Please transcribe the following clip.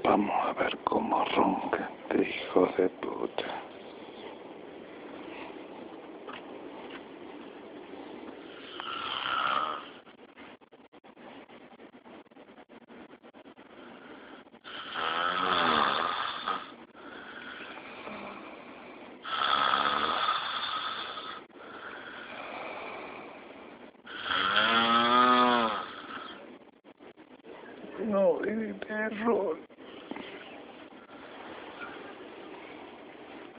Vamos a ver cómo ronca este hijo de puta. No, mi perro.